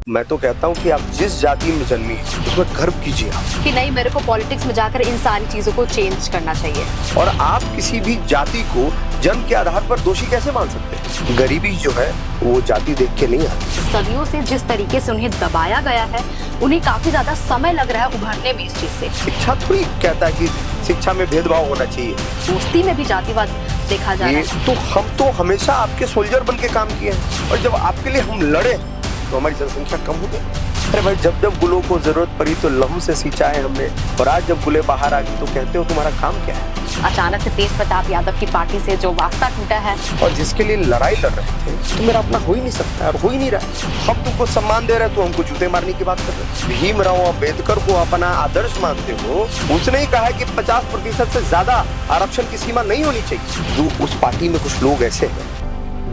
मैं तो कहता हूँ कि आप जिस जाति में जन्मी उसमें गर्व कीजिए आप। कि नहीं, मेरे को पॉलिटिक्स में जाकर इन सारी चीजों को चेंज करना चाहिए। और आप किसी भी जाति को जन्म के आधार पर दोषी कैसे मान सकते हैं? गरीबी जो है वो जाति देख के नहीं आती। सदियों से जिस तरीके से उन्हें दबाया गया है, उन्हें काफी ज्यादा समय लग रहा है उभरने में इस चीज से। शिक्षा थोड़ी कहता है कि शिक्षा में भेदभाव होना चाहिए। दोस्ती में भी जातिवाद देखा जा रहा है। तो हम तो हमेशा आपके सोल्जर बन के काम किए हैं, और जब आपके लिए हम लड़े तो हमारी जनसंख्या कम हो गई। अरे भाई, जब जब गुलों को जरूरत पड़ी तो लहू से सींचा है हमने, और आज जब गुले बाहर आ गई तो कहते हो तुम्हारा काम क्या है? अचानक से तेज प्रताप यादव की पार्टी से जो वास्ता टूटा है, और जिसके लिए लड़ाई लड़ रहे थे तो मेरा अपना हो ही नहीं सकता और हो ही नहीं रहा। हम तुमको सम्मान दे रहे हैं तो हमको जूते मारने की बात कर रहे हैं। भीमराव अम्बेडकर को अपना आदर्श मानते हो, उसने ही कहा है कि 50% से ज्यादा आरक्षण की सीमा नहीं होनी चाहिए। जो उस पार्टी में कुछ लोग ऐसे हैं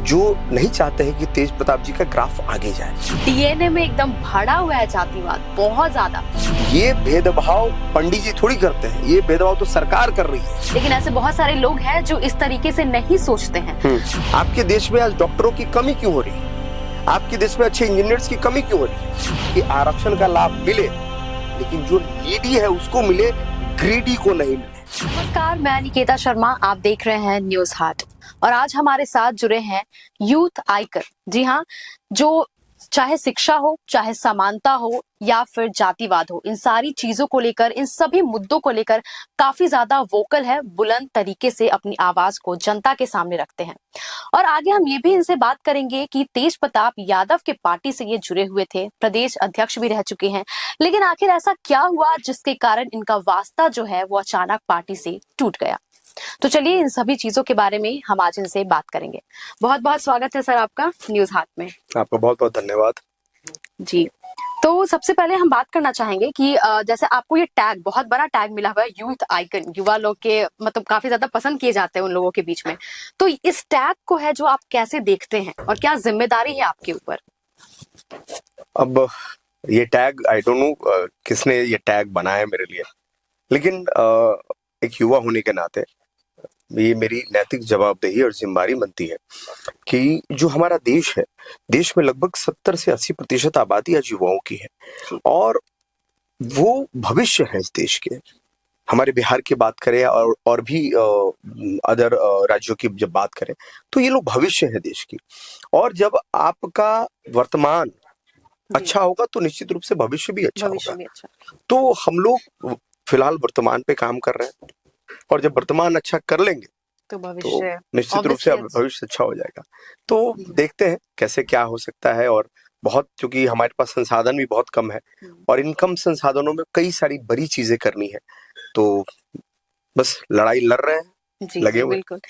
जो नहीं चाहते हैं कि तेज प्रताप जी का ग्राफ आगे जाए। डीएनए में एकदम भरा हुआ है जातिवाद, बहुत ज्यादा। ये भेदभाव पंडित जी थोड़ी करते हैं, ये भेदभाव तो सरकार कर रही है। लेकिन ऐसे बहुत सारे लोग हैं जो इस तरीके से नहीं सोचते हैं। आपके देश में आज डॉक्टरों की कमी क्यों हो रही है? आपके देश में अच्छे इंजीनियर्स की कमी क्यों हो रही है? कि आरक्षण का लाभ मिले, लेकिन जो नीडी है उसको मिले, ग्रीडी को नहीं मिले। नमस्कार, मैं निकेता शर्मा, आप देख रहे हैं न्यूज हाट, और आज हमारे साथ जुड़े हैं यूथ आइकन। जी हाँ, जो चाहे शिक्षा हो, चाहे समानता हो या फिर जातिवाद हो, इन सारी चीजों को लेकर, इन सभी मुद्दों को लेकर काफी ज्यादा वोकल है, बुलंद तरीके से अपनी आवाज को जनता के सामने रखते हैं। और आगे हम ये भी इनसे बात करेंगे कि तेज प्रताप यादव के पार्टी से ये जुड़े हुए थे, प्रदेश अध्यक्ष भी रह चुके हैं, लेकिन आखिर ऐसा क्या हुआ जिसके कारण इनका वास्ता जो है वो अचानक पार्टी से टूट गया। तो चलिए इन सभी चीजों के बारे में हम आज इनसे बात करेंगे। बहुत बहुत स्वागत है सर आपका न्यूज हाट में। आपका बहुत बहुत धन्यवाद जी। तो सबसे पहले हम बात करना चाहेंगे कि जैसे आपको ये टैग, बहुत बड़ा टैग मिला हुआ है यूथ आइकन, युवा लोग के मतलब काफी ज्यादा पसंद किए जाते हैं उन लोगों के बीच में। तो इस टैग को है जो आप कैसे देखते हैं और क्या जिम्मेदारी है आपके ऊपर? अब ये टैग आई डोंट नो किसने ये टैग बनाया मेरे लिए, लेकिन एक युवा होने के नाते ये मेरी नैतिक जवाबदेही और जिम्मेदारी बनती है कि जो हमारा देश है, देश में लगभग 70 से 80% आबादी आज युवाओं की है, और वो भविष्य है इस देश के। हमारे बिहार की बात करें और भी अदर राज्यों की जब बात करें तो ये लोग भविष्य है देश की। और जब आपका वर्तमान अच्छा होगा तो निश्चित रूप से भविष्य भी अच्छा होगा। तो हम लोग फिलहाल वर्तमान पे काम कर रहे हैं, और जब वर्तमान अच्छा कर लेंगे तो भविष्य निश्चित रूप से भविष्य अच्छा हो जाएगा। तो देखते हैं कैसे क्या हो सकता है। और बहुत, क्योंकि हमारे पास संसाधन भी बहुत कम है और इन कम संसाधनों में कई सारी बड़ी चीजें करनी है, तो बस लड़ाई लड़ रहे हैं, जी, लगे हुए। बिल्कुल।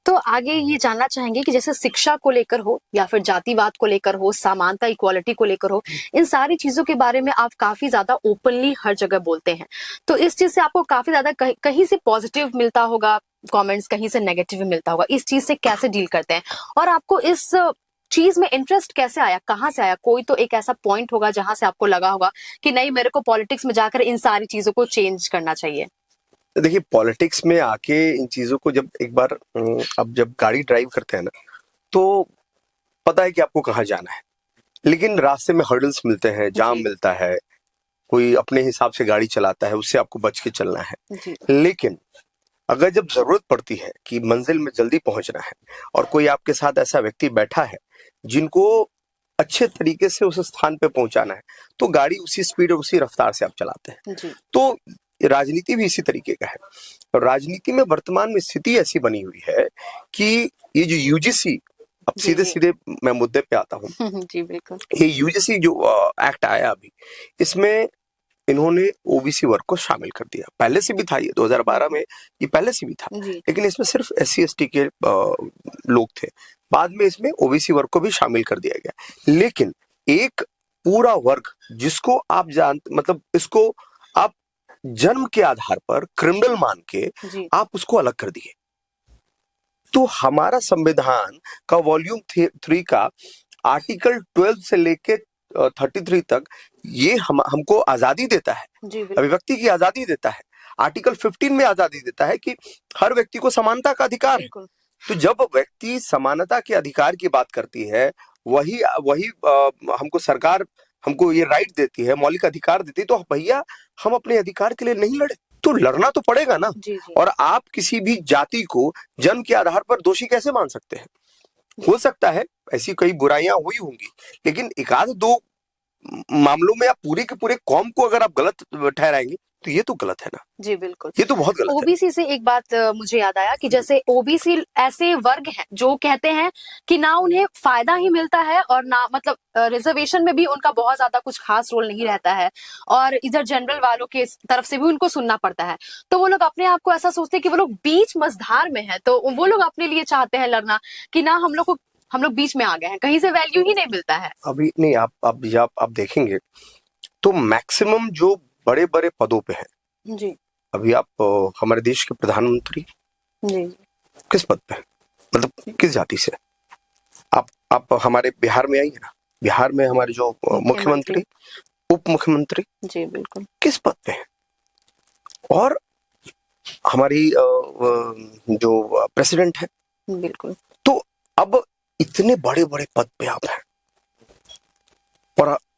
तो आगे ये जानना चाहेंगे कि जैसे शिक्षा को लेकर हो या फिर जातिवाद को लेकर हो, समानता इक्वालिटी को लेकर हो, इन सारी चीजों के बारे में आप काफी ज्यादा ओपनली हर जगह बोलते हैं। तो इस चीज से आपको काफी ज्यादा कहीं से पॉजिटिव मिलता होगा कमेंट्स, कहीं से नेगेटिव मिलता होगा। इस चीज से कैसे डील करते हैं और आपको इस चीज में इंटरेस्ट कैसे आया, कहाँ से आया? कोई तो एक ऐसा पॉइंट होगा जहां से आपको लगा होगा कि नहीं, मेरे को पॉलिटिक्स में जाकर इन सारी चीजों को चेंज करना चाहिए। देखिए, पॉलिटिक्स में आके इन चीजों को जब एक बार अब जब गाड़ी ड्राइव करते हैं ना, तो पता है कि आपको कहाँ जाना है, लेकिन रास्ते में हर्डल्स मिलते हैं, जाम मिलता है, कोई अपने हिसाब से गाड़ी चलाता है, उससे आपको बच के चलना है। लेकिन अगर जब जरूरत पड़ती है कि मंजिल में जल्दी पहुंचना है और कोई आपके साथ ऐसा व्यक्ति बैठा है जिनको अच्छे तरीके से उस स्थान पे पहुंचाना है, तो गाड़ी उसी स्पीड और उसी रफ्तार से आप चलाते हैं। तो राजनीति भी इसी तरीके का है। और राजनीति में वर्तमान में स्थिति ऐसी बनी हुई है कि ये जो यूजीसी, अब सीधे सीधे मैं मुद्दे पे आता हूँ। जी बिल्कुल। ये यूजीसी जो एक्ट आया अभी, इसमें इन्होंने ओबीसी वर्ग को शामिल कर दिया। पहले से भी था, ये 2012 में ये पहले से भी था, लेकिन इसमें सिर्फ SC ST के लोग थे। बाद में इसमें ओबीसी वर्ग को भी शामिल कर दिया गया। लेकिन एक पूरा वर्ग जिसको आप मतलब इसको आप जन्म के आधार पर क्रिमिनल मान के आप उसको अलग कर दिए। तो हमारा संविधान का वॉल्यूम 3 का आर्टिकल 12 से लेके 33 तक ये हमको आजादी देता है, अभिव्यक्ति की आजादी देता है। आर्टिकल 15 में आजादी देता है कि हर व्यक्ति को समानता का अधिकार है। तो जब व्यक्ति समानता के अधिकार की बात करती है, वही हमको सरकार हमको ये राइट देती है, मौलिक अधिकार देती है, तो भैया हम अपने अधिकार के लिए नहीं लड़े? तो लड़ना तो पड़ेगा ना। जी जी। और आप किसी भी जाति को जन्म के आधार पर दोषी कैसे मान सकते हैं? हो सकता है ऐसी कई बुराइयां हुई होंगी, लेकिन एक आध दो मामलों में आप पूरे के पूरे कौम को अगर आप गलत ठहराएंगे तो ये तो गलत है ना। जी बिल्कुल, ये तो बहुत गलत है। ओबीसी से एक बात मुझे याद आया कि जैसे ओबीसी ऐसे वर्ग हैं जो कहते हैं कि ना उन्हें फायदा ही मिलता है और ना मतलब रिजर्वेशन में भी उनका बहुत ज्यादा कुछ खास रोल नहीं रहता है, और इधर जनरल वालों के तरफ से भी उनको सुनना पड़ता है। तो वो लोग अपने आप को ऐसा सोचते हैं कि वो लोग बीच मझधार में है, तो वो लोग अपने लिए चाहते हैं लड़ना कि ना हम लोग बीच में आ गए हैं, कहीं से वैल्यू ही नहीं मिलता है। अभी नहीं, आप देखेंगे तो मैक्सिमम जो बड़े बड़े पदों पे हैं, जी अभी आप हमारे देश के प्रधानमंत्री जी किस पद पे हैं? मतलब किस जाति से? आप हमारे बिहार में आइए ना, बिहार में हमारे जो मुख्यमंत्री, उप मुख्यमंत्री, जी बिल्कुल किस पद पे हैं? और हमारी जो प्रेसिडेंट है, बिल्कुल। तो अब इतने बड़े बड़े पद पे आप हैं,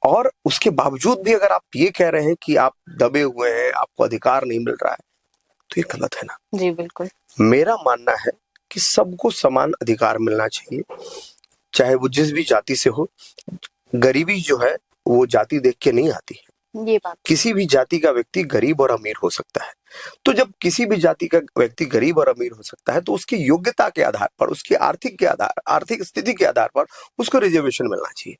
और उसके बावजूद भी अगर आप ये कह रहे हैं कि आप दबे हुए हैं, आपको अधिकार नहीं मिल रहा है, तो ये गलत है ना। जी बिल्कुल। मेरा मानना है कि सबको समान अधिकार मिलना चाहिए, चाहे वो जिस भी जाति से हो। गरीबी जो है वो जाति देख के नहीं आती है। ये बात किसी भी जाति का व्यक्ति गरीब और अमीर हो सकता है। तो जब किसी भी जाति का व्यक्ति गरीब और अमीर हो सकता है, तो उसकी योग्यता के आधार पर, उसकी आर्थिक स्थिति के आधार पर उसको रिजर्वेशन मिलना चाहिए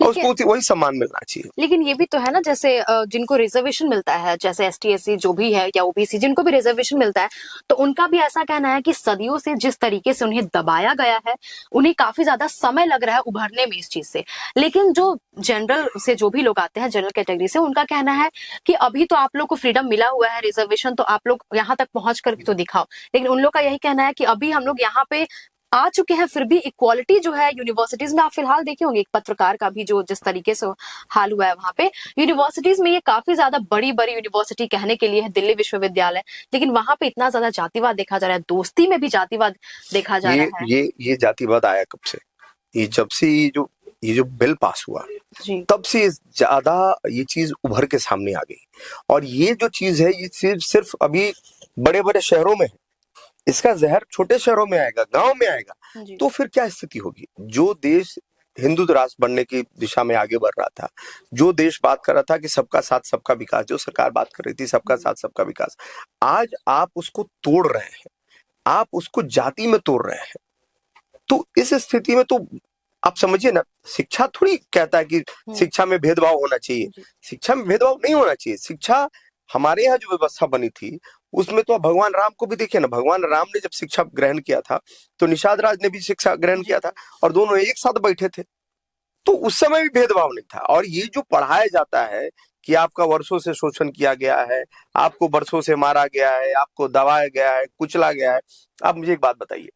और उसको वही सम्मान मिलना चाहिए। लेकिन ये भी तो है ना, जैसे जिनको रिजर्वेशन मिलता है, जैसे एसटी एससी जो भी है या ओबीसी जिनको भी रिजर्वेशन मिलता है, तो उनका भी ऐसा कहना है कि सदियों से जिस तरीके से उन्हें दबाया गया है, उन्हें काफी ज्यादा समय लग रहा है उभरने में इस चीज से। लेकिन जो जनरल से जो भी लोग आते हैं, जनरल कैटेगरी से, उनका कहना है कि अभी तो आप लोग को फ्रीडम मिला हुआ है, रिजर्वेशन तो आप लोग यहाँ तक पहुंच कर तो दिखाओ। लेकिन उन लोग का यही कहना है कि अभी हम लोग यहाँ पे आ चुके हैं, फिर भी इक्वालिटी जो है यूनिवर्सिटीज में, आप फिलहाल देखे होंगे एक पत्रकार का भी जो जिस तरीके से हाल हुआ है वहां पे यूनिवर्सिटीज में, ये काफी ज्यादा बड़ी बड़ी यूनिवर्सिटी कहने के लिए है दिल्ली विश्वविद्यालय, लेकिन वहां पे इतना ज्यादा जातिवाद देखा जा रहा है, दोस्ती में भी जातिवाद देखा जा रहा है। ये जातिवाद आया कब से? ये जब से ये जो बिल पास हुआ, तब से ज्यादा ये चीज उभर के सामने आ गई। और ये जो चीज है, ये सिर्फ अभी बड़े बड़े शहरों में है, इसका जहर छोटे शहरों में आएगा, गांव में आएगा, तो फिर क्या स्थिति होगी? जो देश हिंदू राष्ट्र बनने की दिशा में आगे बढ़ रहा था, जो देश बात कर रहा था कि सबका साथ सबका विकास, जो सरकार बात कर रही थी सबका साथ सबका विकास, आज आप उसको तोड़ रहे हैं, आप उसको जाति में तोड़ रहे हैं। तो इस स्थिति में तो आप समझिए ना, शिक्षा थोड़ी कहता है कि शिक्षा में भेदभाव होना चाहिए। शिक्षा में भेदभाव नहीं होना चाहिए। शिक्षा, हमारे यहाँ जो व्यवस्था बनी थी उसमें तो भगवान राम को भी देखिए ना, भगवान राम ने जब शिक्षा ग्रहण किया था तो निषाद राज ने भी शिक्षा ग्रहण किया था, और दोनों एक साथ बैठे थे, तो उस समय भी भेदभाव नहीं था। और ये जो पढ़ाया जाता है कि आपका वर्षों से शोषण किया गया है, आपको वर्षों से मारा गया है, आपको दबाया गया है, कुचला गया है। आप मुझे एक बात बताइए,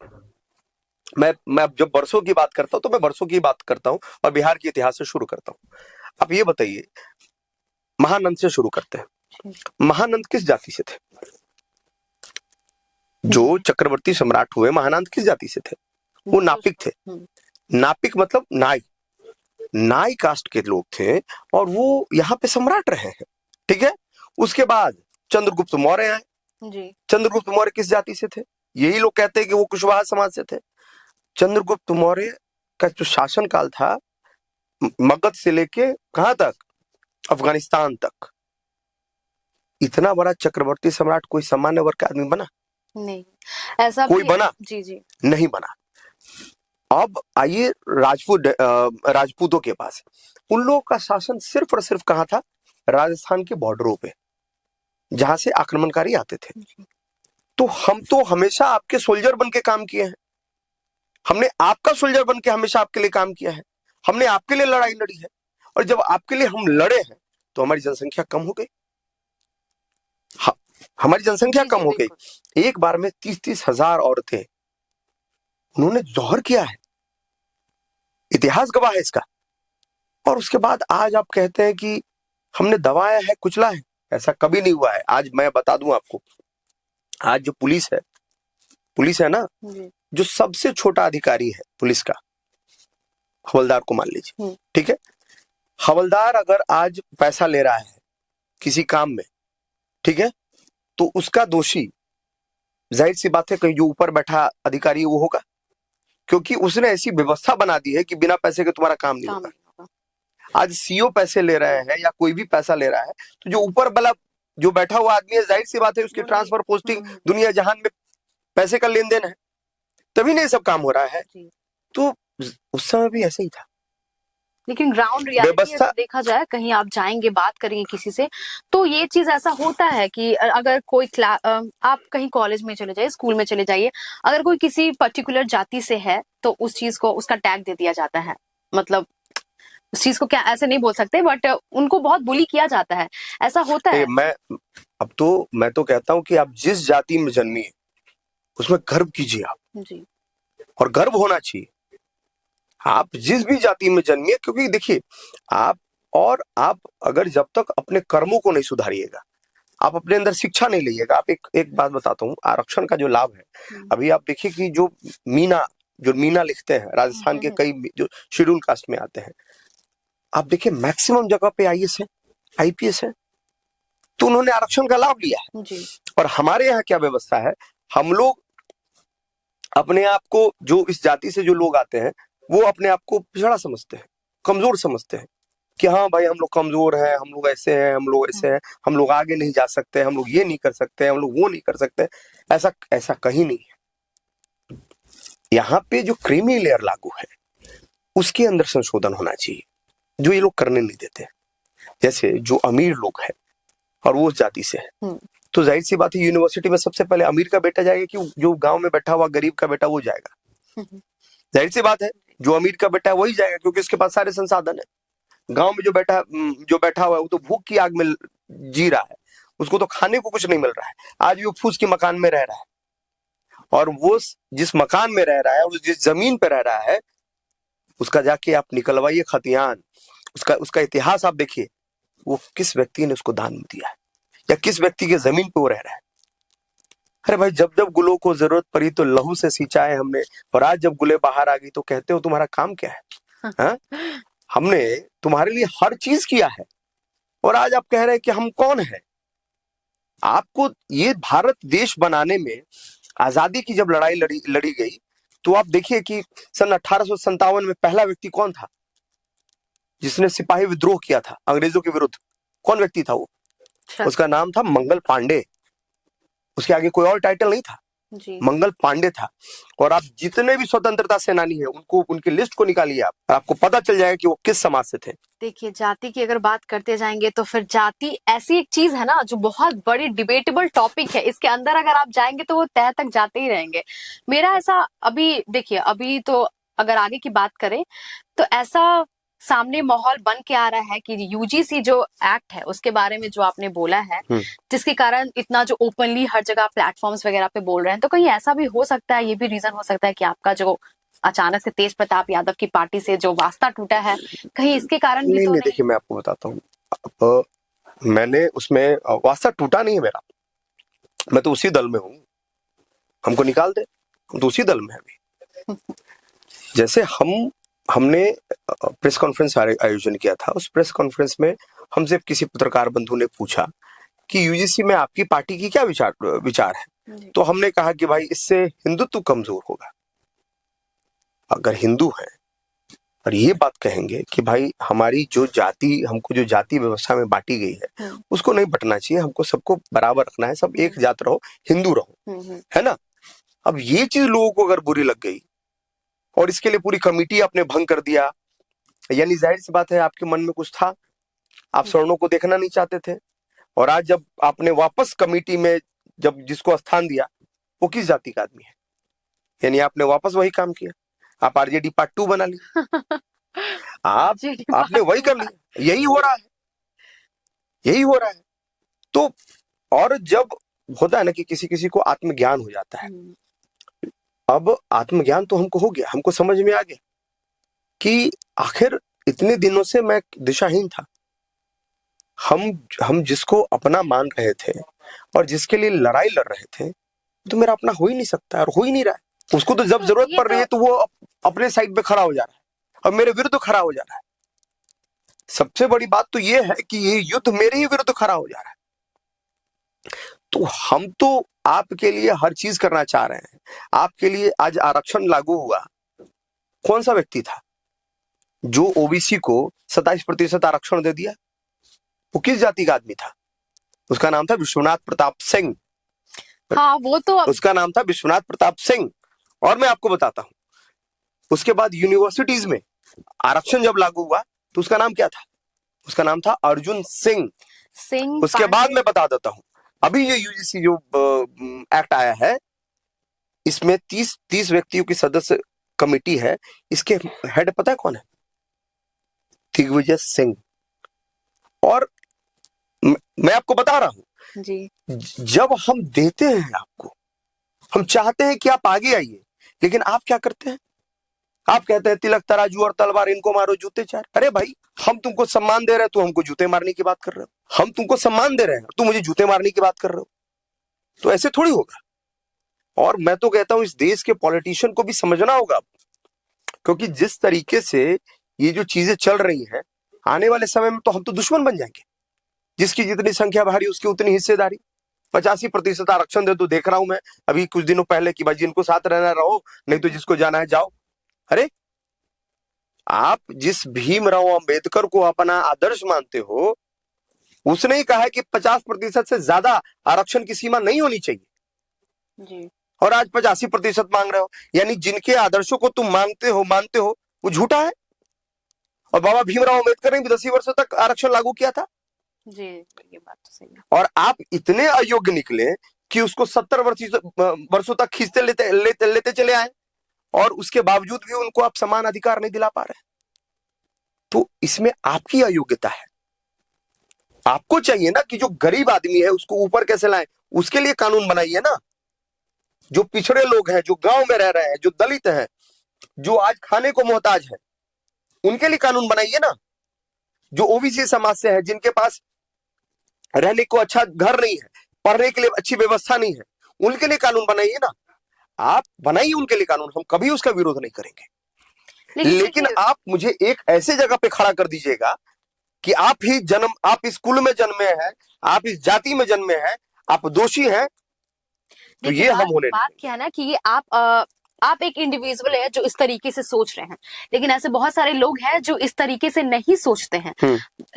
मैं जब वर्षों की बात करता हूं तो मैं वर्षों की बात करता हूं और बिहार के इतिहास से शुरू करता हूं। अब ये बताइए, महानंद से शुरू करते हैं। महानंद किस जाति से थे? जो चक्रवर्ती सम्राट हुए, महानंद किस जाति से थे? वो नापिक थे। नापिक मतलब नाई कास्ट के लोग थे, और वो यहाँ पे सम्राट रहे हैं, ठीक है। उसके बाद चंद्रगुप्त मौर्य आए। चंद्रगुप्त मौर्य किस जाति से थे? यही लोग कहते हैं कि वो कुशवाहा समाज से थे। चंद्रगुप्त मौर्य का जो शासन काल था, मगध से लेके कहां तक? अफगानिस्तान तक। इतना बड़ा चक्रवर्ती सम्राट कोई सामान्य वर्ग का आदमी बना? नहीं, ऐसा कोई बना? जी नहीं बना। अब आइए राजपूतों के पास। उन लोगों का शासन सिर्फ और सिर्फ कहां था? राजस्थान के बॉर्डरों पे, जहां से आक्रमणकारी आते थे। तो हम तो हमेशा आपके सोल्जर बन के काम किए हैं, हमने आपका सोल्जर बन के हमेशा आपके लिए काम किया है, हमने आपके लिए लड़ाई लड़ी है। और जब आपके लिए हम लड़े हैं तो हमारी जनसंख्या कम हो गई। हमारी जनसंख्या कम हो गई। एक बार में 30-30 हजार औरतें उन्होंने जौहर किया है, इतिहास गवाह है इसका। और उसके बाद आज आप कहते हैं कि हमने दबाया है, कुचला है। ऐसा कभी नहीं हुआ है। आज मैं बता दूं आपको, आज जो पुलिस है ना, जो सबसे छोटा अधिकारी है पुलिस का, हवलदार को मान लीजिए, ठीक है, हवलदार अगर आज पैसा ले रहा है किसी काम में, ठीक है, तो उसका दोषी जाहिर सी बात है कहीं जो ऊपर बैठा अधिकारी वो होगा, क्योंकि उसने ऐसी व्यवस्था बना दी है कि बिना पैसे के तुम्हारा काम नहीं होगा। आज सीओ पैसे ले रहे हैं या कोई भी पैसा ले रहा है, तो जो ऊपर वाला जो बैठा हुआ आदमी है, जाहिर सी बात है उसकी ट्रांसफर पोस्टिंग दुनिया जहान में पैसे का लेन देन है, तभी नहीं सब काम हो रहा है। तो उस समय भी ऐसे ही था। लेकिन ग्राउंड रियलिटी अगर देखा जाए, कहीं आप जाएंगे बात करेंगे किसी से, तो ये चीज ऐसा होता है कि अगर कोई आप कहीं कॉलेज में चले जाइए, स्कूल में चले जाइए, अगर कोई किसी पर्टिकुलर जाति से है तो उस चीज को उसका टैग दे दिया जाता है। मतलब उस चीज को क्या ऐसे नहीं बोल सकते, बट उनको बहुत बुली किया जाता है, ऐसा होता है। मैं तो कहता हूँ कि आप जिस जाति में जन्मिए उसमें गर्व कीजिए आप जी, और गर्व होना चाहिए। आप जिस भी जाति में जन्मिए, क्योंकि देखिए आप अगर जब तक अपने कर्मों को नहीं सुधारिएगा, आप अपने अंदर शिक्षा नहीं लीजिएगा। आप एक बात बताता हूँ, आरक्षण का जो लाभ है, अभी आप देखिए कि जो मीना लिखते हैं राजस्थान के कई जो शेड्यूल कास्ट में आते हैं, आप देखिए मैक्सिमम जगह पे आईएएस है, आईपीएस है, तो उन्होंने आरक्षण का लाभ लिया है जी। और हमारे यहाँ क्या व्यवस्था है, हम लोग अपने आप को, जो इस जाति से जो लोग आते हैं वो अपने आप को पिछड़ा समझते हैं, कमजोर समझते हैं कि हाँ भाई हम लोग कमजोर हैं, हम लोग ऐसे हैं, हम लोग ऐसे हैं, हम लोग आगे नहीं जा सकते, हम लोग ये नहीं कर सकते, हम लोग वो नहीं कर सकते। ऐसा कहीं नहीं है। यहाँ पे जो क्रीमी लेयर लागू है उसके अंदर संशोधन होना चाहिए, जो ये लोग करने नहीं देते। जैसे जो अमीर लोग हैं और वो उस जाति से है, तो जाहिर सी बात है यूनिवर्सिटी में सबसे पहले अमीर का बेटा जाएगा कि जो गांव में बैठा हुआ गरीब का बेटा वो जाएगा? जाहिर सी बात है जो अमीर का बेटा है वही जाएगा, क्योंकि उसके पास सारे संसाधन है। गांव में जो बैठा हुआ है वो तो भूख की आग में जी रहा है, उसको तो खाने को कुछ नहीं मिल रहा है, आज भी वो फूस के मकान में रह रहा है। और वो जिस मकान में रह रहा है और जिस जमीन पे रह रहा है, उसका जाके आप निकलवाइए खतियान, उसका इतिहास आप देखिए, वो किस व्यक्ति ने उसको दान दिया है या किस व्यक्ति के जमीन पे वो रह रहा है। अरे भाई, जब जब गुलों को जरूरत पड़ी तो लहू से सींचा है हमने, और आज जब गुले बाहर आ गई तो कहते हो तुम्हारा काम क्या है? हाँ? हमने तुम्हारे लिए हर चीज किया है और आज आप कह रहे हैं कि हम कौन है? आपको ये भारत देश बनाने में आजादी की जब लड़ाई लड़ी गई, तो आप देखिए कि सन 1857 में पहला व्यक्ति कौन था जिसने सिपाही विद्रोह किया था अंग्रेजों के विरुद्ध? कौन व्यक्ति था वो? उसका नाम था मंगल पांडे। उसके आगे कोई और टाइटल नहीं था जी। मंगल पांडे था। और आप जितने भी स्वतंत्रता सेनानी हैं उनको, उनकी लिस्ट को निकालिए आप, आपको पता चल जाएगा कि वो किस समाज से थे। देखिए, जाति की अगर बात करते जाएंगे तो फिर जाति ऐसी एक चीज है ना जो बहुत बड़ी डिबेटेबल टॉपिक है। इसके अंदर अगर आप जाएंगे तो वो तह तक जाते ही रहेंगे। मेरा ऐसा अभी तो अगर आगे की बात करें तो ऐसा सामने माहौल बन के आ रहा है कि यूजीसी जो एक्ट है उसके बारे में जो आपने बोला है, जिसके कारण इतना जो ओपनली हर जगह प्लेटफॉर्म्स वगैरह पे बोल रहे हैं, तो कहीं ऐसा भी हो सकता है, ये भी रीजन हो सकता है कि आपका जो अचानक से तेज प्रताप यादव की पार्टी से जो वास्ता टूटा है, कहीं इसके कारण भी तो नहीं? देखिए, मैं आपको बताता हूँ, मैंने उसमें वास्ता टूटा नहीं है मेरा, मैं तो उसी दल में हूँ। हमको निकाल दे, हम तो उसी दल में है अभी। जैसे हमने प्रेस कॉन्फ्रेंस आयोजन किया था, उस प्रेस कॉन्फ्रेंस में हमसे किसी पत्रकार बंधु ने पूछा कि यूजीसी में आपकी पार्टी की क्या विचार है, तो हमने कहा कि भाई इससे हिंदुत्व कमजोर होगा। अगर हिंदू हैं और ये बात कहेंगे कि भाई हमारी जो जाति व्यवस्था में बांटी गई है उसको नहीं बटना चाहिए, हमको सबको बराबर रखना है, सब एक जात रहो, हिंदू रहो, है ना। अब ये चीज लोगों को अगर बुरी लग गई और इसके लिए पूरी कमेटी आपने भंग कर दिया, यानी जाहिर सी बात है आपके मन में कुछ था, आप सवर्णों को देखना नहीं चाहते थे। और आज जब आपने वापस कमेटी में जब जिसको स्थान दिया वो किस जाति का आदमी है, यानी आपने वापस वही काम किया, आप आरजेडी पार्ट 2 बना ली। आपने वही कर लिया। यही हो रहा है। तो और जब होता है ना कि किसी को आत्मज्ञान हो जाता है, अब आत्मज्ञान तो हमको हो गया, हमको समझ में आ गया कि आखिर इतने दिनों से मैं दिशाहीन था। हम जिसको अपना मान रहे थे और जिसके लिए लड़ाई लड़ रहे थे, तो मेरा अपना हो ही नहीं सकता और हो ही नहीं रहा है। उसको तो जब जरूरत पड़ रही है तो वो अपने साइड पे खड़ा हो जा रहा है और मेरे विरुद्ध खड़ा हो जा रहा है। सबसे बड़ी बात तो ये है कि ये युद्ध मेरे ही विरुद्ध खड़ा हो जा रहा है। तो हम तो आपके लिए हर चीज करना चाह रहे हैं। आपके लिए आज आरक्षण लागू हुआ, कौन सा व्यक्ति था जो ओबीसी को 27% आरक्षण दे दिया? वो किस जाति का आदमी था? उसका नाम था विश्वनाथ प्रताप सिंह। हाँ, वो तो उसका नाम था विश्वनाथ प्रताप सिंह। और मैं आपको बताता हूं, उसके बाद यूनिवर्सिटीज में आरक्षण जब लागू हुआ तो उसका नाम क्या था? उसका नाम था अर्जुन सिंह। उसके बाद मैं बता देता हूं, अभी ये यूजीसी जो एक्ट आया है, इसमें 30 व्यक्तियों की सदस्य कमेटी है। इसके हेड पता है कौन है? दिग्विजय सिंह। और मैं आपको बता रहा हूं जी, जब हम देते हैं आपको, हम चाहते हैं कि आप आगे आइए, लेकिन आप क्या करते हैं? आप कहते हैं तिलक तराजू और तलवार इनको मारो जूते चार। अरे भाई, हम तुमको सम्मान दे रहे हैं, तू हमको जूते मारने की बात कर रहे हो। हम तुमको सम्मान दे रहे हैं, तू मुझे जूते मारने की बात कर रहे हो। तो ऐसे थोड़ी होगा। और मैं तो कहता हूं इस देश के पॉलिटिशियन को भी समझना होगा, क्योंकि जिस तरीके से ये जो चीजें चल रही हैं, आने वाले समय में तो हम तो दुश्मन बन जाएंगे। जिसकी जितनी संख्या भारी उसकी उतनी हिस्सेदारी। 85% आरक्षण दे दो। देख रहा हूं मैं अभी कुछ दिनों पहले कि भाई जिनको साथ रहना रहो, नहीं तो जिसको जाना है जाओ। अरे, आप जिस भीमराव अंबेडकर को अपना आदर्श मानते हो, उसने ही कहा है कि 50% से ज्यादा आरक्षण की सीमा नहीं होनी चाहिए जी। और आज 85% मांग रहे हो। यानी जिनके आदर्शों को तुम मानते हो वो झूठा है। और बाबा भीमराव अंबेडकर ने भी 10 वर्षों तक आरक्षण लागू किया था। जी, ये बात तो सही है। और आप इतने अयोग्य निकले कि उसको 70 वर्षों तक खींचते लेते चले आए, और उसके बावजूद भी उनको आप समान अधिकार नहीं दिला पा रहे। तो इसमें आपकी अयोग्यता है। आपको चाहिए ना कि जो गरीब आदमी है उसको ऊपर कैसे लाएं, उसके लिए कानून बनाइए ना। जो पिछड़े लोग हैं, जो गांव में रह रहे हैं, जो दलित हैं, जो आज खाने को मोहताज है, उनके लिए कानून बनाइए ना। जो ओबीसी समाज से है, जिनके पास रहने को अच्छा घर नहीं है, पढ़ने के लिए अच्छी व्यवस्था नहीं है, उनके लिए कानून बनाइए ना। आप बनाइए उनके लिए कानून, हम कभी उसका विरोध नहीं करेंगे। लेकिन आप मुझे एक ऐसे जगह पे खड़ा कर दीजिएगा कि आप इस कुल में जन्मे हैं, आप इस जाति में जन्मे हैं, आप दोषी हैं, तो ये हम होने बात क्या है ना कि ये आप एक इंडिविजुअल है जो इस तरीके से सोच रहे हैं, लेकिन ऐसे बहुत सारे लोग हैं जो इस तरीके से नहीं सोचते हैं।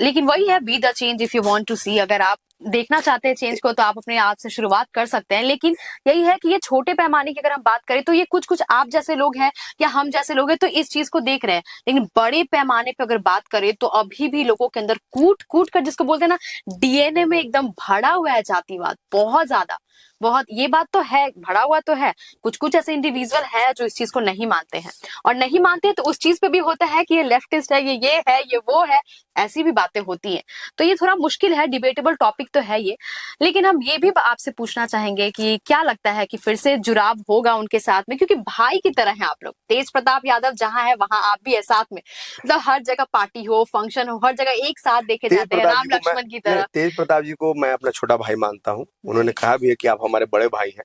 लेकिन वही है, be the change if you want to see. अगर आप देखना चाहते हैं चेंज को तो आप अपने आप से शुरुआत कर सकते हैं। लेकिन यही है कि ये छोटे पैमाने की अगर हम बात करें तो ये कुछ आप जैसे लोग हैं या हम जैसे लोग हैं तो इस चीज को देख रहे हैं। लेकिन बड़े पैमाने पे अगर बात करें तो अभी भी लोगों के अंदर कूट कूट कर, जिसको बोलते हैं ना, डीएनए में एकदम भरा हुआ है जातिवाद, बहुत ज्यादा। बहुत, ये बात तो है, भरा हुआ तो है। कुछ ऐसे इंडिविजुअल है जो इस चीज को नहीं मानते हैं, और नहीं मानते तो उस चीज पे भी होता है कि ये लेफ्टिस्ट है, ये है, ये वो है, ऐसी भी बातें होती हैं। तो ये थोड़ा मुश्किल है, डिबेटेबल टॉपिक तो है ये। लेकिन हम ये भी आपसे पूछना चाहेंगे कि क्या लगता है कि फिर से जुड़ाव होगा उनके साथ में, क्योंकि भाई की तरह हैं आप लोग। तेज प्रताप यादव जहां है वहां आप भी है साथ में, मतलब हर जगह पार्टी हो, फंक्शन हो, हर जगह एक साथ देखे जाते हैं, राम लक्ष्मण की तरह। तेज प्रताप जी को मैं अपना छोटा भाई मानता हूँ। उन्होंने कहा भी है कि आप हमारे बड़े भाई हैं,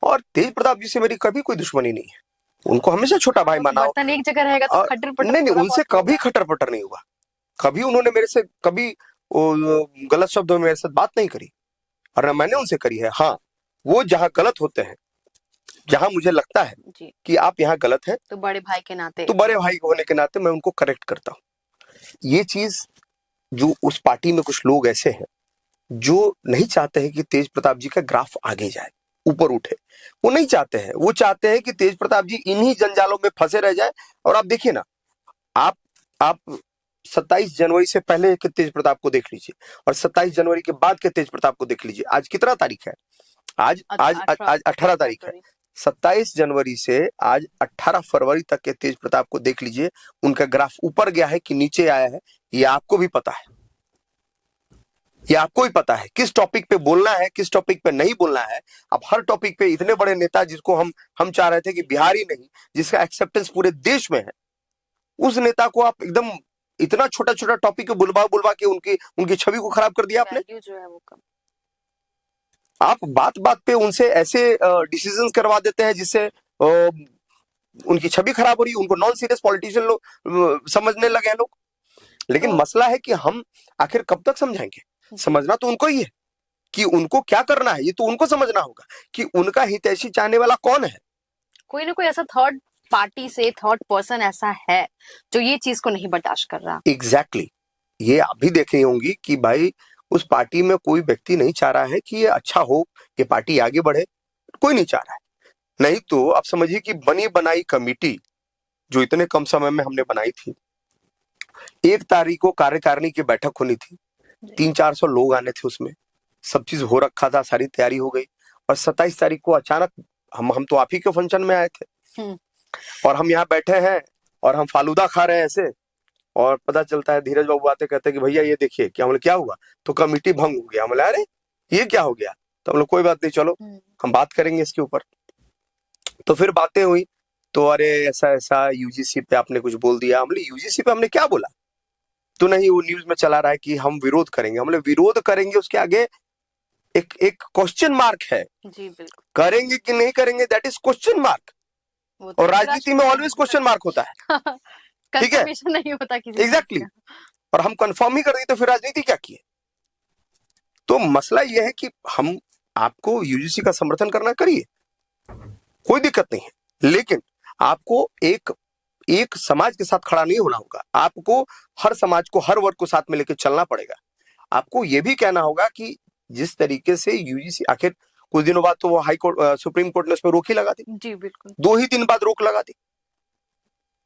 और तेज प्रताप जी से मेरी कभी कोई दुश्मनी नहीं है। उनको हमेशा छोटा भाई माना। बर्तन एक जगह रहेगा तो खट्टर पटर नहीं, उनसे कभी खट्टर पटर नहीं हुआ। कभी उन्होंने मेरे से कभी गलत शब्दों में मेरे साथ बात नहीं करी, और न मैंने उनसे करी है। हाँ, वो जहाँ गलत होते हैं, जहां मुझे लगता है कि आप यहाँ गलत हैं, तो बड़े भाई के नाते, तो बड़े भाई होने के नाते मैं उनको करेक्ट करता हूँ। ये चीज जो उस पार्टी में कुछ लोग ऐसे हैं जो नहीं चाहते हैं कि तेज प्रताप जी का ग्राफ आगे जाए, ऊपर उठे, वो नहीं चाहते हैं। वो चाहते हैं कि तेज प्रताप जी इन्हीं जंजालों में फंसे रह जाए। और आप देखिए ना, आप 27 जनवरी से पहले के तेज प्रताप को देख लीजिए और 27 जनवरी के बाद के तेज प्रताप को देख लीजिए। आज कितना तारीख है? आज 18 तारीख है। 27 जनवरी से आज 18 फरवरी तक के तेज प्रताप को देख लीजिए। उनका ग्राफ ऊपर गया है कि नीचे आया है, ये आपको भी पता है। ये आपको भी पता है किस टॉपिक पे बोलना है, किस टॉपिक पे नहीं बोलना है। अब हर टॉपिक पे इतने बड़े नेता जिसको हम चाह रहे थे कि बिहारी नहीं, जिसका एक्सेप्टेंस पूरे देश में है, उस नेता को आप एकदम इतना छोटा छोटा टॉपिक पे बुलवा के उनकी छवि को खराब कर दिया आपने। जो है वो कम। आप बात बात पे उनसे ऐसे डिसीजंस करवा देते हैं जिससे उनकी छवि खराब हो रही है। उनको नॉन सीरियस पॉलिटिशियन लोग समझने लगे हैं लोग। लेकिन मसला है कि हम आखिर कब तक समझाएंगे। समझना तो उनको ही है कि उनको क्या करना है, ये तो उनको समझना होगा कि उनका हितैषी चाहने वाला कौन है। कोई ना कोई ऐसा थर्ड पार्टी से थर्ड पर्सन ऐसा है जो ये चीज को नहीं बर्दाश्त कर रहा। एग्जैक्टली ये आप भी देख रही होंगी कि भाई उस पार्टी में कोई व्यक्ति नहीं चाह रहा है कि ये अच्छा हो, ये पार्टी आगे बढ़े, कोई नहीं चाह रहा है। नहीं तो आप समझिए कि बनी बनाई कमेटी जो इतने कम समय में हमने बनाई थी, 1 तारीख को कार्यकारिणी की बैठक होनी थी, 300-400 लोग आने थे, उसमें सब चीज हो रखा था, सारी तैयारी हो गई, और 27 तारीख को अचानक हम तो आप ही के फंक्शन में आए थे और हम यहाँ बैठे हैं और हम फालूदा खा रहे हैं ऐसे, और पता चलता है धीरज बाबू आते कहते हैं कि भैया ये देखिए क्या, हमने क्या हुआ, तो कमेटी भंग हो गया। हमने अरे ये क्या हो गया, तो हम लोग कोई बात नहीं, चलो हम बात करेंगे इसके ऊपर। तो फिर बातें हुई, तो अरे ऐसा ऐसा यूजीसी पे आपने कुछ बोल दिया। हमने यूजीसी पे हमने क्या बोला, तो नहीं वो न्यूज में चला रहा है कि हम विरोध करेंगे। हमने विरोध करेंगे, उसके आगे एक क्वेश्चन मार्क है। जी बिल्कुल, करेंगे कि नहीं करेंगे, दैट इज क्वेश्चन मार्क, और राजनीति में ऑलवेज क्वेश्चन मार्क होता है। ठीक है, नहीं होता किसी एग्जैक्टली और हम कंफर्म ही कर दी, तो फिर राजनीति क्या की है। तो मसला यह है कि हम आपको यूजीसी का समर्थन करना करिए, कोई दिक्कत नहीं है, लेकिन आपको एक समाज के साथ खड़ा नहीं होना होगा। आपको हर समाज को, हर वर्ग को साथ में लेकर चलना पड़ेगा। आपको यह भी कहना होगा कि जिस तरीके से यूजीसी, आखिर कुछ दिनों बाद तो वो हाई कोर्ट, सुप्रीम कोर्ट ने उस पर रोक ही लगा दी। जी बिल्कुल, 2 ही दिन बाद रोक लगा दी।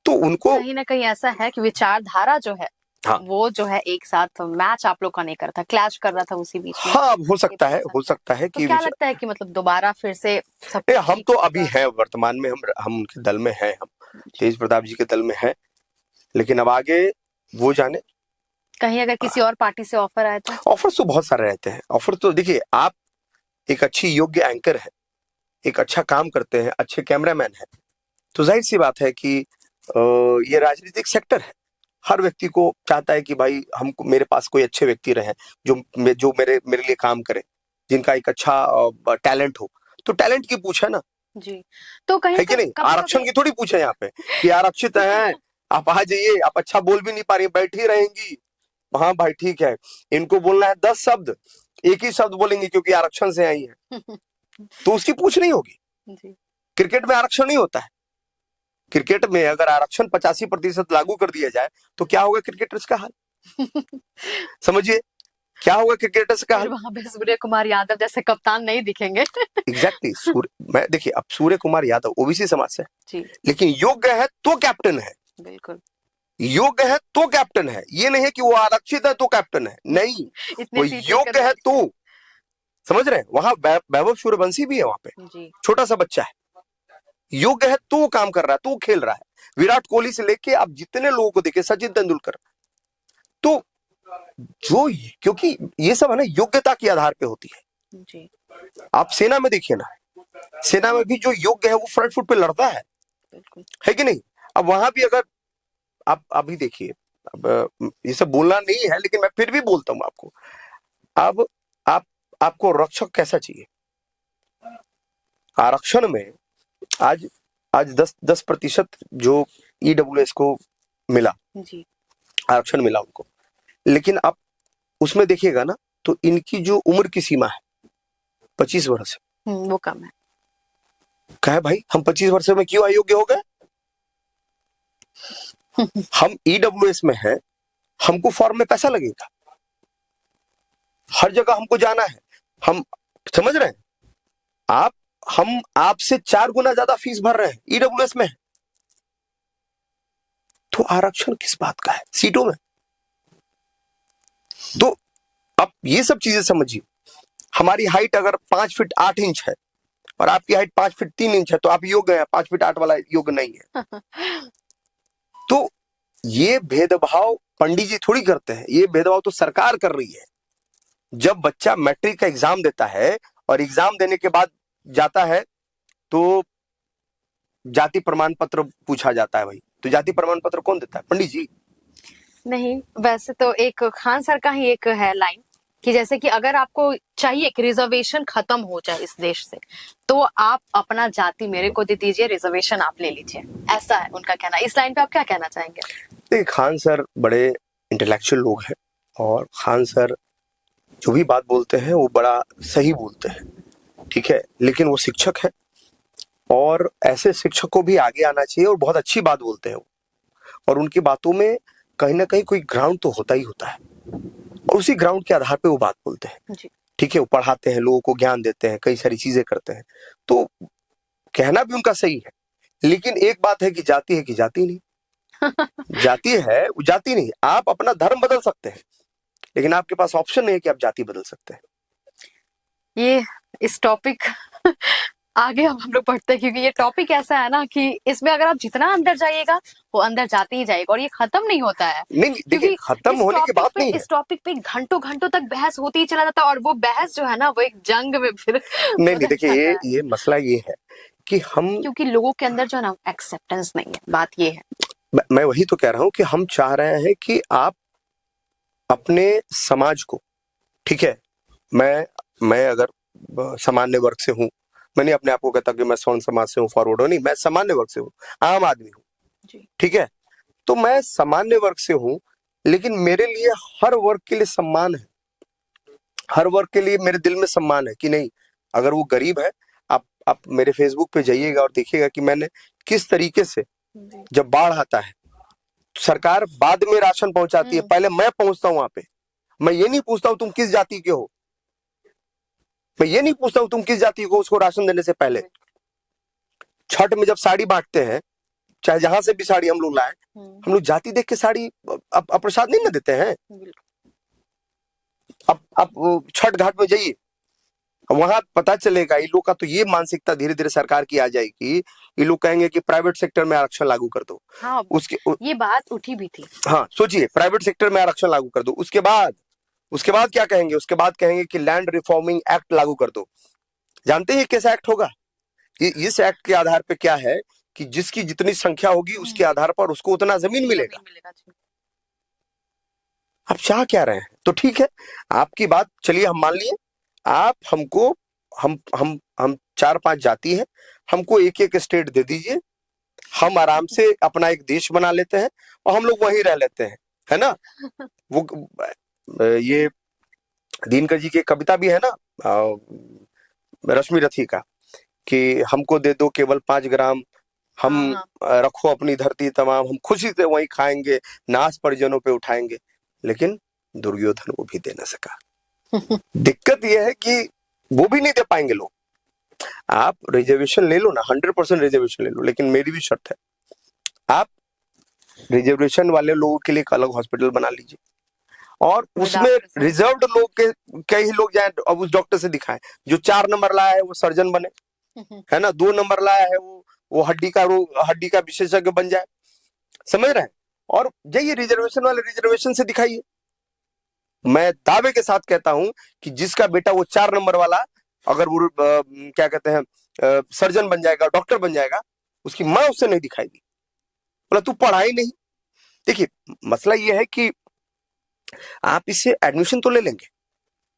तो उनको कहीं ना कहीं ऐसा है कि विचारधारा जो है, हाँ, वो जो है एक साथ मैच आप लोग का नहीं करता, क्लैश कर रहा था उसी बीच में। हाँ हो सकता है तो कि क्या लगता है कि मतलब दोबारा फिर से सब हम तो अभी हैं वर्तमान में, हम उनके दल में हैं, हम तेज प्रताप जी के दल में हैं, लेकिन अब आगे वो जाने। कहीं अगर किसी और पार्टी से ऑफर आए तो? ऑफर तो बहुत सारे रहते हैं। ऑफर तो देखिए, आप एक अच्छी योग्य एंकर है, एक अच्छा काम करते हैं, अच्छे कैमरामैन है, तो जाहिर सी बात है कि ये राजनीतिक सेक्टर है। हर व्यक्ति को चाहता है कि भाई हमको, मेरे पास कोई अच्छे व्यक्ति रहे जो मेरे लिए काम करे, जिनका एक अच्छा टैलेंट हो। तो टैलेंट की पूछ है ना जी, तो कहीं है कि नहीं, आरक्षण की थोड़ी पूछ है यहाँ पे कि आरक्षित हैं, आप आ जाइए, आप अच्छा बोल भी नहीं पा रही, बैठी रहेंगी। हाँ भाई ठीक है, इनको बोलना है 10 शब्द, एक ही शब्द बोलेंगे क्योंकि आरक्षण से आई है, तो उसकी पूछ नहीं होगी। जी। क्रिकेट में आरक्षण नहीं होता है। क्रिकेट में अगर आरक्षण 85% लागू कर दिया जाए तो क्या होगा क्रिकेटर्स का हाल, समझिए क्या होगा क्रिकेटर्स का हाल। वहां पे सूर्य कुमार यादव जैसे कप्तान नहीं दिखेंगे। एग्जैक्टली मैं देखिए, अब सूर्य कुमार यादव ओबीसी समाज से जी, लेकिन योग्य है तो कैप्टन है, बिल्कुल योग्य है तो कैप्टन है। ये नहीं है कि वो आरक्षित है तो कैप्टन है, नहीं, वो योग्य है तो, समझ रहे हैं। वहां वैभव सूर्यवंशी भी है, वहां पे जी, छोटा सा बच्चा है, योग्य है तो वो काम कर रहा है, तो वो खेल रहा है। विराट कोहली से लेके आप जितने लोगों को देखे, सचिन तेंदुलकर, तो जो, क्योंकि ये सब है ना योग्यता के आधार पे होती है। जी, आप सेना में देखिए ना, सेना में भी जो योग्य है वो फ्रंट फुट पे लड़ता है, बिल्कुल, है कि नहीं। अब वहां भी अगर आप अभी देखिए, अब ये सब बोलना नहीं है लेकिन मैं फिर भी बोलता हूं आपको, अब आपको रक्षक कैसा चाहिए। आरक्षण में आज 10% जो ईडब्ल्यूएस को मिला, जी, आरक्षण मिला उनको, लेकिन आप उसमें देखिएगा ना तो इनकी जो उम्र की सीमा है 25 वर्ष, वो कम है। क्या है भाई, हम 25 वर्ष में क्यों अयोग्य हो गए। हम ईडब्ल्यूएस में हैं, हमको फॉर्म में पैसा लगेगा, हर जगह हमको जाना है, हम समझ रहे हैं। हम आपसे 4 गुना ज्यादा फीस भर रहे हैं, ईडब्ल्यूएस में है, तो आरक्षण किस बात का है सीटों में। तो अब ये सब चीजें समझिए, हमारी हाइट अगर 5 फीट 8 इंच है और आपकी हाइट 5 फीट 3 इंच है, तो आप योग्य है, 5 फीट 8 वाला योग्य नहीं है। तो ये भेदभाव पंडित जी थोड़ी करते हैं, ये भेदभाव तो सरकार कर रही है। जब बच्चा मैट्रिक का एग्जाम देता है और एग्जाम देने के बाद जाता है तो जाति प्रमाण पत्र पूछा जाता है, भाई तो जाति प्रमाण पत्र कौन देता है, पंडित जी। नहीं, वैसे तो एक खान सर का ही एक है लाइन कि जैसे कि अगर आपको चाहिए कि रिजर्वेशन खत्म हो जाए इस देश से, तो आप अपना जाति मेरे को दे दीजिए, रिजर्वेशन आप ले लीजिए, ऐसा है उनका कहना। इस लाइन पे आप क्या कहना चाहेंगे? देखिए खान सर बड़े इंटेलेक्चुअल लोग हैं और खान सर जो भी बात बोलते हैं वो बड़ा सही बोलते हैं, ठीक है, लेकिन वो शिक्षक है और ऐसे शिक्षक को भी आगे आना चाहिए और बहुत अच्छी बात बोलते हैं वो, और उनकी बातों में कहीं ना कहीं कोई ग्राउंड तो होता ही होता है और उसी ग्राउंड के आधार पे वो बात बोलते हैं, ठीक है, वो पढ़ाते हैं, लोगों को ज्ञान देते हैं, कई सारी चीजें करते हैं, तो कहना भी उनका सही है। लेकिन एक बात है कि जाति है कि जाति नहीं जाति है वो जाति नहीं, आप अपना धर्म बदल सकते हैं लेकिन आपके पास ऑप्शन नहीं है कि आप जाति बदल सकते हैं। ये इस टॉपिक आगे हम लोग पढ़ते हैं, क्योंकि ये टॉपिक ऐसा है ना कि इसमें अगर आप जितना अंदर जाइएगा वो अंदर जाते ही जाएगा और ये खत्म नहीं होता है। नहीं देखिए, खत्म होने की बात नहीं है। इस टॉपिक पे घंटों घंटों तक बहस होती ही चला जाता है और वो बहस जो है ना वो एक जंग में फिर नहीं देखिए, ये मसला ये है कि हम, क्योंकि लोगों के अंदर जो है ना एक्सेप्टेंस नहीं है, बात ये है। मैं वही तो कह रहा हूं कि हम चाह रहे हैं कि आप अपने समाज को, ठीक है, मैं अगर सामान्य वर्ग से हूं, मैंने अपने आप को कहता कि मैं स्वर्ण समाज से हूं, फॉरवर्ड हूं, नहीं, मैं सामान्य वर्ग से हूं, आम आदमी हूं, ठीक है, तो मैं सामान्य वर्ग से हूं लेकिन मेरे लिए हर वर्ग के लिए सम्मान है, हर वर्ग के लिए मेरे दिल में सम्मान है कि नहीं, अगर वो गरीब है, आप मेरे फेसबुक पे जाइएगा और देखिएगा कि मैंने किस तरीके से, जब बाढ़ आता है सरकार बाद में राशन पहुंचाती है, पहले मैं पहुंचता हूं वहां पे, मैं ये नहीं पूछता हूं तुम किस जाति के हो, मैं ये नहीं पूछता हूं तुम किस जाति को, उसको राशन देने से पहले। छठ में जब साड़ी बांटते हैं, चाहे जहां से भी साड़ी हम लोग लाए, हम लोग जाति देख के साड़ी प्रसाद नहीं ना देते हैं। अब छठ घाट में जाइए, वहां पता चलेगा इन लोग का तो ये मानसिकता धीरे धीरे सरकार की आ जाएगी, ये लोग कहेंगे कि प्राइवेट सेक्टर में आरक्षण लागू कर दो। हाँ, ये बात उठी भी थी। हाँ, सोचिए, प्राइवेट सेक्टर में आरक्षण लागू कर दो, उसके बाद क्या कहेंगे, उसके बाद कहेंगे कि लैंड रिफॉर्मिंग एक्ट लागू कर दो। जानते हैं कैसा एक्ट होगा? इस एक्ट के आधार पे क्या है कि जिसकी जितनी संख्या होगी उसके आधार पर उसको उतना जमीन मिलेगा। आप चाह क्या रहे हैं? तो ठीक है, आपकी बात चलिए हम मान लिए, आप हमको, हम 4-5 जाति हैं, हमको एक एक स्टेट दे दीजिए, हम आराम से अपना एक देश बना लेते हैं और हम लोग वहीं रह लेते हैं, है ना। वो ये दिनकर जी की कविता भी है ना, रश्मि रथी का, कि हमको दे दो केवल 5 ग्राम, हम रखो अपनी धरती तमाम, हम खुशी से वहीं खाएंगे, नाश परिजनों पे उठाएंगे। लेकिन दुर्योधन वो भी दे न सका। दिक्कत यह है कि वो भी नहीं दे पाएंगे लोग। आप रिजर्वेशन ले लो ना, 100% रिजर्वेशन ले लो, लेकिन मेरी भी शर्त है, आप रिजर्वेशन वाले लोगों के लिए एक अलग हॉस्पिटल बना लीजिए और उसमें रिजर्व्ड लोग के कई लोग जाए, अब उस डॉक्टर से दिखाएं जो 4 नंबर लाया है वो सर्जन बने, है ना, 2 नंबर लाया है वो हड्डी का विशेषज्ञ बन जाए, समझ रहे हैं। और जाइए रिजर्वेशन वाले रिजर्वेशन से दिखाइए। मैं दावे के साथ कहता हूं कि जिसका बेटा वो 4 नंबर वाला अगर वो क्या कहते हैं सर्जन बन जाएगा, डॉक्टर बन जाएगा, उसकी मां उससे नहीं दिखाएगी, बोला तू पढ़ा ही नहीं। देखिए मसला ये है कि आप इससे एडमिशन तो ले लेंगे,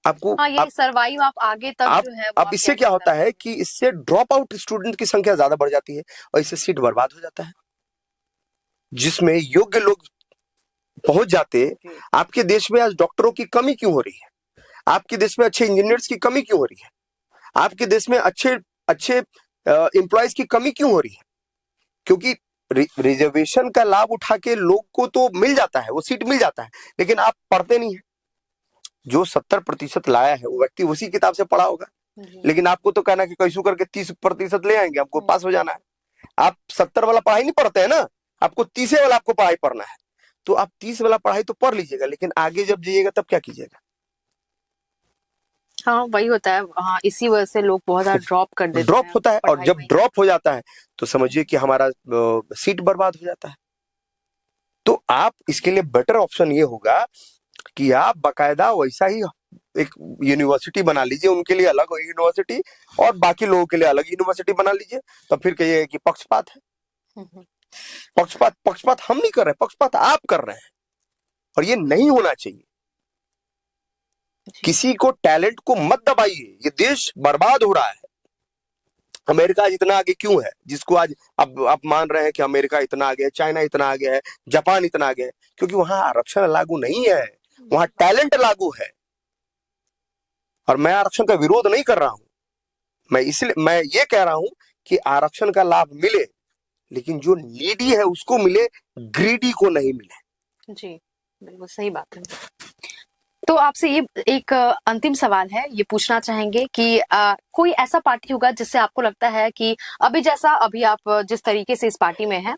आपको सरवाइव आप आगे तक जो है अब इससे क्या होता है कि इससे ड्रॉप आउट स्टूडेंट की संख्या ज्यादा बढ़ जाती है और इससे सीट बर्बाद हो जाता है, जिसमें योग्य लोग पहुंच जाते। आपके देश में आज डॉक्टरों की कमी क्यों हो रही है? आपके देश में अच्छे इंजीनियर्स की कमी क्यों हो रही है? आपके देश में अच्छे एम्प्लॉयज की कमी क्यों हो रही है? क्योंकि रिजर्वेशन का लाभ उठा के लोग को तो मिल जाता है, वो सीट मिल जाता है, लेकिन आप पढ़ते नहीं है। जो 70% लाया है वो व्यक्ति उसी किताब से पढ़ा होगा, लेकिन आपको तो कहना कि कैसू करके 30% ले आएंगे, आपको पास हो जाना है। आप 70 वाला पढ़ाई नहीं पढ़ते हैं ना, आपको 30 वाला आपको पढ़ाई पढ़ना है, तो आप 30 वाला पढ़ाई तो पढ़ लीजिएगा, लेकिन आगे जब जाइएगा तब क्या कीजिएगा? हाँ वही होता है। हाँ, इसी वजह से लोग बहुत ज्यादा ड्रॉप कर देते हैं। ड्रॉप होता है, और जब ड्रॉप हो जाता है तो समझिए कि हमारा सीट बर्बाद हो जाता है। तो आप इसके लिए बेटर ऑप्शन ये होगा कि आप बाकायदा वैसा ही एक यूनिवर्सिटी बना लीजिए, उनके लिए अलग यूनिवर्सिटी और बाकी लोगों के लिए अलग यूनिवर्सिटी बना लीजिए। तो फिर कहिए कि पक्षपात है। पक्षपात हम नहीं कर रहे, पक्षपात आप कर रहे हैं, और ये नहीं होना चाहिए। किसी को टैलेंट को मत दबाइए, ये देश बर्बाद हो रहा है। अमेरिका आज इतना आगे क्यों है, जिसको आज अब आप मान रहे हैं कि अमेरिका इतना आगे है, चाइना इतना आगे है, जापान इतना आगे है? क्योंकि वहां आरक्षण लागू नहीं है, वहां टैलेंट लागू है। और मैं आरक्षण का विरोध नहीं कर रहा हूं, मैं ये कह रहा हूं कि आरक्षण का लाभ मिले, लेकिन जो नीडी है उसको मिले, ग्रीडी को नहीं मिले। जी बिल्कुल सही बात है। तो आपसे ये एक अंतिम सवाल है, ये पूछना चाहेंगे कि कोई ऐसा पार्टी होगा जिससे आपको लगता है कि अभी आप जिस तरीके से इस पार्टी में हैं,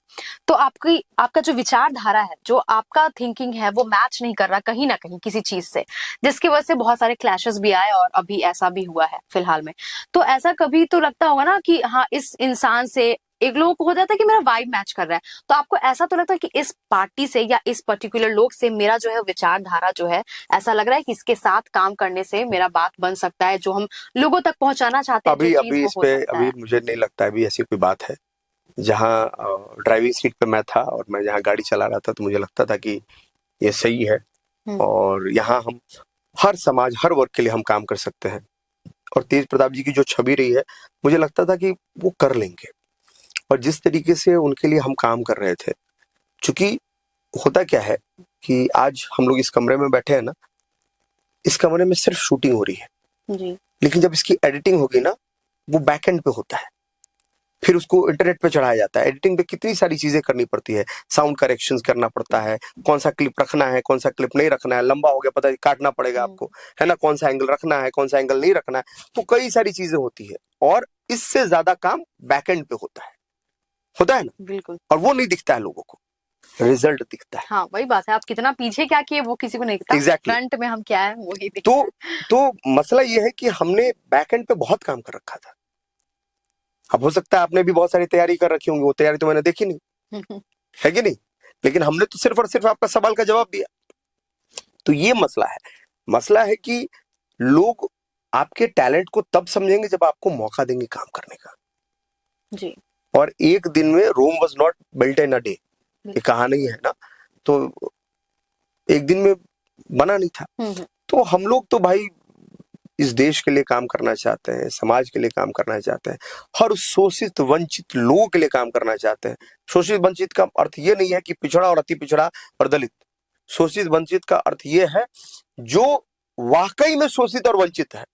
तो आपका जो विचारधारा है, जो आपका थिंकिंग है, वो मैच नहीं कर रहा कहीं ना कहीं किसी चीज से, जिसकी वजह से बहुत सारे क्लैशेस भी आए और अभी ऐसा भी हुआ है फिलहाल में। तो ऐसा कभी तो लगता होगा ना कि हाँ, इस इंसान से एक लोगों को हो जाता है कि मेरा वाइब मैच कर रहा है, तो आपको ऐसा तो लगता है कि इस पार्टी से या इस पर्टिकुलर लोग से मेरा जो है विचारधारा जो है, ऐसा लग रहा है कि इसके साथ काम करने से मेरा बात बन सकता है, जो हम लोगों तक पहुंचाना चाहते हैं अभी इस पे अभी मुझे नहीं लगता अभी ऐसी कोई बात है। जहाँ ड्राइविंग सीट पे मैं था और मैं जहाँ गाड़ी चला रहा था, तो मुझे लगता था कि ये सही है और यहाँ हम हर समाज, हर वर्ग के लिए हम काम कर सकते हैं। और तेज प्रताप जी की जो छवि रही है, मुझे लगता था कि वो कर लेंगे। और जिस तरीके से उनके लिए हम काम कर रहे थे, क्योंकि होता क्या है कि आज हम लोग इस कमरे में बैठे हैं ना, इस कमरे में सिर्फ शूटिंग हो रही है जी। लेकिन जब इसकी एडिटिंग होगी ना, वो बैक एंड पे होता है, फिर उसको इंटरनेट पे चढ़ाया जाता है। एडिटिंग पे कितनी सारी चीजें करनी पड़ती है, साउंड करेक्शंस करना पड़ता है, कौन सा क्लिप रखना है, कौन सा क्लिप नहीं रखना है, लंबा हो गया पता काटना पड़ेगा आपको, है ना, कौन सा एंगल रखना है, कौन सा एंगल नहीं रखना है, तो कई सारी चीजें होती है। और इससे ज्यादा काम बैक एंड पे होता है ना, बिल्कुल। और वो नहीं दिखता है लोगों को, रिजल्ट दिखता है। हाँ, वही बात है, आप कितना पीछे क्या किए वो किसी को नहीं दिखता। Exactly. फ्रंट में हम क्या है वही दिखता है। तो मसला ये है कि हमने बैक एंड पे बहुत काम कर रखा था। अब हो सकता है आपने भी बहुत सारी तैयारी कर रखी होंगी, वो तैयारी तो मैंने देखी नहीं है कि नहीं, लेकिन हमने तो सिर्फ और सिर्फ आपका सवाल का जवाब दिया। तो ये मसला है कि लोग आपके टैलेंट को तब समझेंगे जब आपको मौका देंगे काम करने का जी। और एक दिन में Rome was not built in a day, ये कहानी है ना, तो एक दिन में बना नहीं था। तो हम लोग तो भाई इस देश के लिए काम करना चाहते हैं, समाज के लिए काम करना चाहते हैं, हर शोषित वंचित लोगों के लिए काम करना चाहते हैं। शोषित वंचित का अर्थ ये नहीं है कि पिछड़ा और अति पिछड़ा और दलित। शोषित वंचित का अर्थ ये है जो वाकई में शोषित और वंचित है,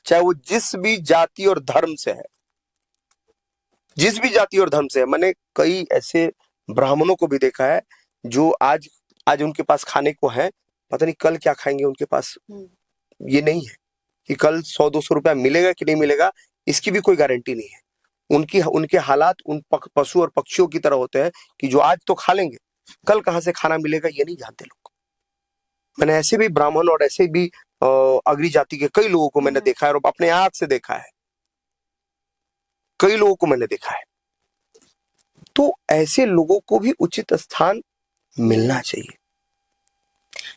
चाहे वो जिस भी जाति और धर्म से है, जिस भी जाति और धर्म से है। मैंने कई ऐसे ब्राह्मणों को भी देखा है जो आज उनके पास खाने को है, पता नहीं कल क्या खाएंगे, उनके पास ये नहीं है कि कल 100-200 रुपया मिलेगा कि नहीं मिलेगा, इसकी भी कोई गारंटी नहीं है। उनके हालात उन पशु और पक्षियों की तरह होते हैं कि जो आज तो खा लेंगे, कल कहां से खाना मिलेगा ये नहीं जानते लोग। मैंने ऐसे भी ब्राह्मण और ऐसे भी अग्री जाति के कई लोगों को मैंने देखा है और अपने आंख से देखा है, कई लोगों को मैंने देखा है। तो ऐसे लोगों को भी उचित स्थान मिलना चाहिए।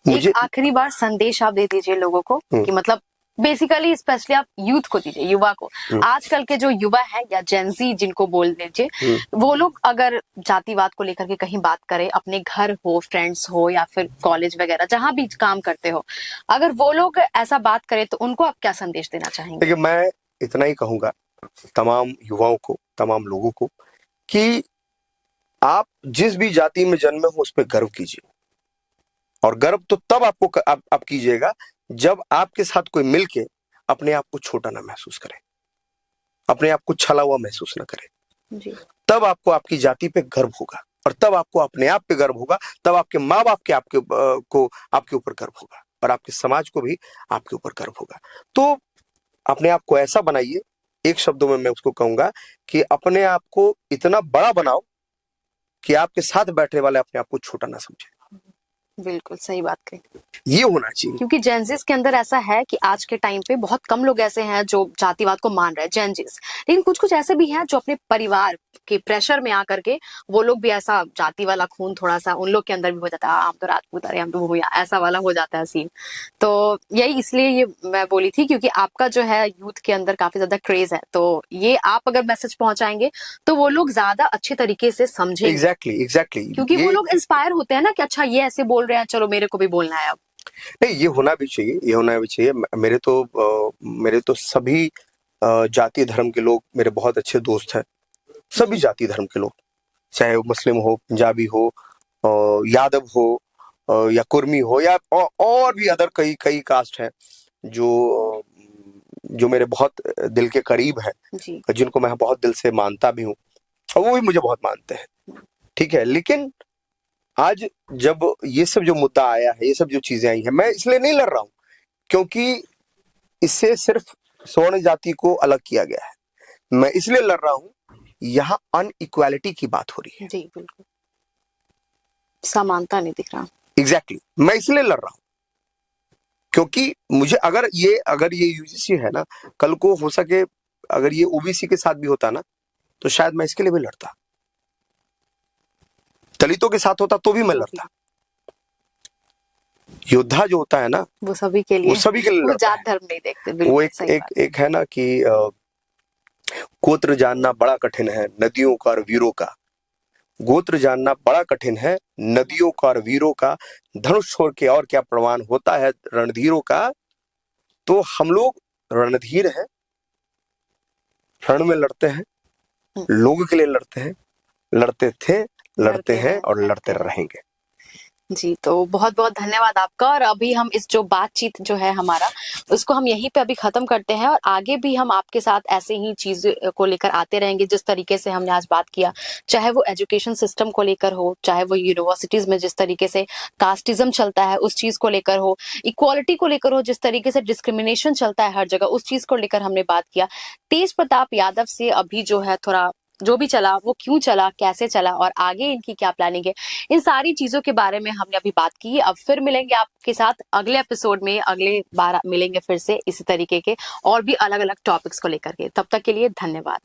मुझे एक आखिरी बार संदेश आप दे दीजिए लोगों को कि मतलब बेसिकली स्पेशली आप यूथ को दीजिए, युवा को। आजकल के जो युवा है या जेनजी जिनको बोल दीजिए, वो लोग अगर जातिवाद को लेकर के कहीं बात करें, अपने घर हो, फ्रेंड्स हो या फिर कॉलेज वगैरह जहां भी काम करते हो, अगर वो लोग ऐसा बात करें तो उनको आप क्या संदेश देना चाहेंगे? देखिए, मैं इतना ही कहूंगा तमाम युवाओं को, तमाम लोगों को कि आप जिस भी जाति में जन्मे हो उस पर गर्व कीजिए। और गर्व तो तब आप कीजिएगा जब आपके साथ कोई मिलके अपने आप को छोटा ना महसूस करे, अपने आप को छला हुआ महसूस ना करे जी। तब आपको आपकी जाति पे गर्व होगा और तब आपको अपने आप पे गर्व होगा, तब आपके माँ बाप के आपके ऊपर गर्व होगा और आपके समाज को भी आपके ऊपर गर्व होगा। तो अपने आप को ऐसा बनाइए, एक शब्दों में मैं उसको कहूंगा कि अपने आप को इतना बड़ा बनाओ कि आपके साथ बैठने वाले अपने आप को छोटा ना समझे। बिल्कुल सही बात कही, ये होना चाहिए। क्योंकि जेनजिस के अंदर ऐसा है कि आज के टाइम पे बहुत कम लोग ऐसे हैं जो जातिवाद को मान रहे हैं, जेनजिस, लेकिन कुछ ऐसे भी हैं जो अपने परिवार के प्रेशर में आकर के वो लोग भी ऐसा जाति वाला खून थोड़ा सा उन लोग के अंदर भी हो जाता है, हम तो राजपूत, अरे हम तो भूमिया, ऐसा वाला हो जाता है सीन। तो यही इसलिए ये मैं बोली थी क्योंकि आपका जो है यूथ के अंदर काफी ज्यादा क्रेज है, तो ये आप अगर मैसेज पहुंचाएंगे तो वो लोग ज्यादा अच्छे तरीके से समझेंगे। एग्जैक्टली क्योंकि वो लोग इंस्पायर होते हैं ना कि अच्छा ये ऐसे बोल रहे हैं, चलो मेरे को भी बोलना है। अब नहीं, ये होना भी चाहिए, ये होना भी चाहिए। मेरे तो सभी जाति धर्म के लोग मेरे बहुत अच्छे दोस्त हैं, सभी जाति धर्म के लोग, चाहे वो मुस्लिम हो, पंजाबी हो, यादव हो, या कुर्मी हो, या और भी अदर कई कई कास्ट हैं जो मेरे बहुत दिल के करीब हैं, जिनको मैं बहुत दिल से मानता भी हूँ, और वो भी मुझे बहुत मानते हैं, ठीक है। लेकिन आज जब ये सब जो मुद्दा आया है, ये सब जो चीजें आई हैं, मैं इसलिए नहीं लड़ रहा हूँ क्योंकि इससे सिर्फ स्वर्ण जाति को अलग किया गया है, मैं इसलिए लड़ रहा हूँ यहाँ अनइक्वालिटी की बात हो रही है। जी बिल्कुल, समानता नहीं दिख रहा। एग्जैक्टली, मैं इसलिए लड़ रहा हूँ क्योंकि मुझे अगर ये यूजीसी है ना, कल को हो सके अगर ये ओबीसी के साथ भी होता ना, तो शायद मैं इसके लिए भी लड़ता, दलितों के साथ होता तो भी मैं लड़ता। योद्धा जो होता है ना, वो सभी के लिए वो जात धर्म नहीं देखते। वो एक है ना कि गोत्र जानना बड़ा कठिन है नदियों का और वीरों का, गोत्र जानना बड़ा कठिन है नदियों का और वीरों का, धनुष छोड़ के और क्या प्रमाण होता है रणधीरों का। तो हम लोग रणधीर हैं, रण में लड़ते हैं, लोगों के लिए लड़ते हैं, लड़ते थे, लड़ते हैं और लड़ते रहेंगे। जी, तो बहुत बहुत धन्यवाद आपका। और अभी हम इस जो बातचीत जो है हमारा, उसको हम यहीं पे अभी खत्म करते हैं, और आगे भी हम आपके साथ ऐसे ही चीज को लेकर आते रहेंगे, जिस तरीके से हमने आज बात किया, चाहे वो एजुकेशन सिस्टम को लेकर हो, चाहे वो यूनिवर्सिटीज में जिस तरीके से कास्टिज्म चलता है उस चीज को लेकर हो, इक्वालिटी को लेकर हो, जिस तरीके से डिस्क्रिमिनेशन चलता है हर जगह, उस चीज को लेकर हमने बात किया। तेज प्रताप यादव से अभी जो है थोड़ा जो भी चला वो क्यों चला, कैसे चला, और आगे इनकी क्या प्लानिंग है, इन सारी चीजों के बारे में हमने अभी बात की। अब फिर मिलेंगे आपके साथ अगले एपिसोड में, अगले बार मिलेंगे फिर से इसी तरीके के और भी अलग अलग टॉपिक्स को लेकर के। तब तक के लिए धन्यवाद।